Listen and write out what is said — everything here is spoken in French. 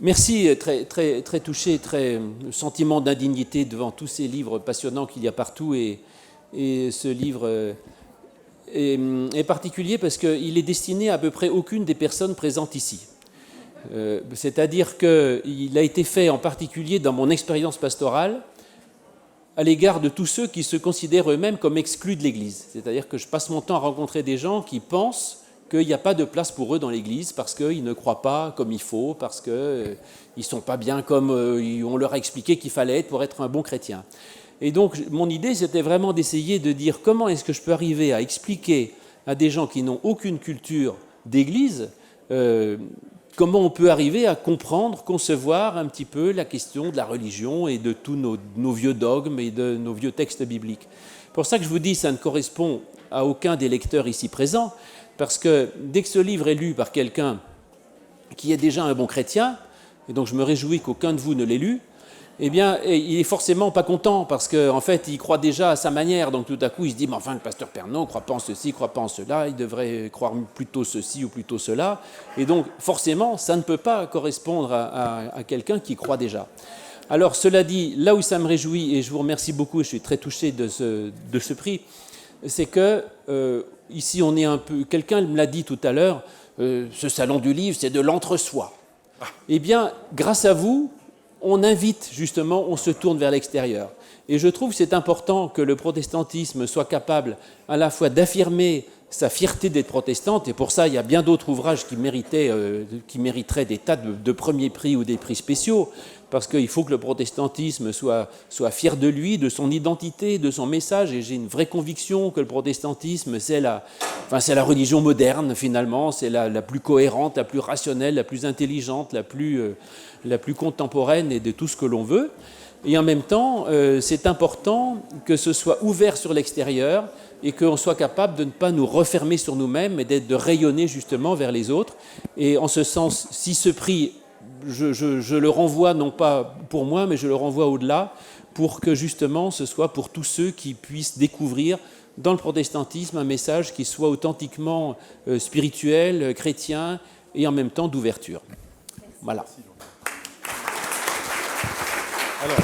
Merci, très, très, très touché, très sentiment d'indignité devant tous ces livres passionnants qu'il y a partout. Et ce livre est particulier parce qu'il est destiné à peu près aucune des personnes présentes ici. C'est-à-dire qu'il a été fait en particulier dans mon expérience pastorale à l'égard de tous ceux qui se considèrent eux-mêmes comme exclus de l'Église. C'est-à-dire que je passe mon temps à rencontrer des gens qui pensent qu'il n'y a pas de place pour eux dans l'Église parce qu'ils ne croient pas comme il faut, parce qu'ils ne sont pas bien comme on leur a expliqué qu'il fallait être pour être un bon chrétien. Et donc, mon idée, c'était vraiment d'essayer de dire comment est-ce que je peux arriver à expliquer à des gens qui n'ont aucune culture d'Église comment on peut arriver à comprendre, concevoir un petit peu la question de la religion et de tous nos vieux dogmes et de nos vieux textes bibliques. C'est pour ça que je vous dis, ça ne correspond à aucun des lecteurs ici présents, parce que dès que ce livre est lu par quelqu'un qui est déjà un bon chrétien, et donc je me réjouis qu'aucun de vous ne l'ait lu, eh bien, il est forcément pas content, parce qu'en fait, il croit déjà à sa manière, donc tout à coup, il se dit, mais enfin, le pasteur Pernaut ne croit pas en ceci, ne croit pas en cela, il devrait croire plutôt ceci ou plutôt cela, et donc, forcément, ça ne peut pas correspondre à quelqu'un qui croit déjà. Alors, cela dit, là où ça me réjouit, et je vous remercie beaucoup, je suis très touché de ce prix, c'est que, ici, on est un peu, quelqu'un me l'a dit tout à l'heure, ce salon du livre, c'est de l'entre-soi. Eh bien, grâce à vous, on invite justement, on se tourne vers l'extérieur. Et je trouve que c'est important que le protestantisme soit capable à la fois d'affirmer sa fierté d'être protestante, et pour ça, il y a bien d'autres ouvrages qui mériteraient des tas de premiers prix ou des prix spéciaux, parce qu'il faut que le protestantisme soit fier de lui, de son identité, de son message, et j'ai une vraie conviction que le protestantisme, c'est la religion moderne, finalement, c'est la plus cohérente, la plus rationnelle, la plus intelligente, la plus contemporaine et de tout ce que l'on veut. Et en même temps, c'est important que ce soit ouvert sur l'extérieur et qu'on soit capable de ne pas nous refermer sur nous-mêmes, mais de rayonner justement vers les autres. Et en ce sens, si ce prix, je le renvoie non pas pour moi, mais je le renvoie au-delà, pour que justement ce soit pour tous ceux qui puissent découvrir dans le protestantisme un message qui soit authentiquement spirituel, chrétien et en même temps d'ouverture. Voilà. Alors,